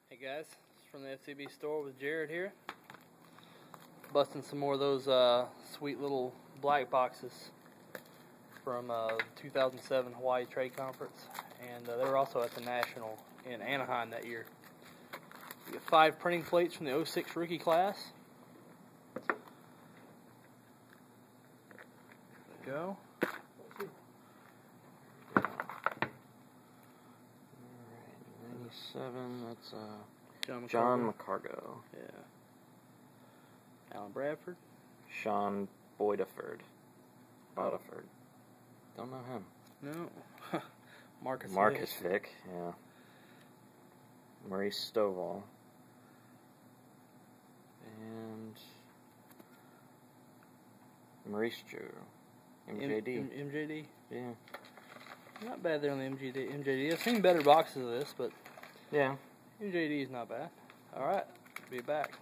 Hey guys, it's from the FCB store with Jared here. Busting some more of those sweet little black boxes from 2007 Hawaii Trade Conference, and they were also at the National in Anaheim that year. We got 5 printing plates from the 06 rookie class. There we go. Alright, 97, that's John McCargo. Yeah. Alan Bradford. Sean Boydeford. Bodiford. Don't know him. No. Marcus Vick, yeah. Maurice Stovall. And Maurice Joe. MJD. MJD? Yeah. Not bad there on the MJD. I've seen better boxes of this, but yeah. MJD is not bad. Alright, be back.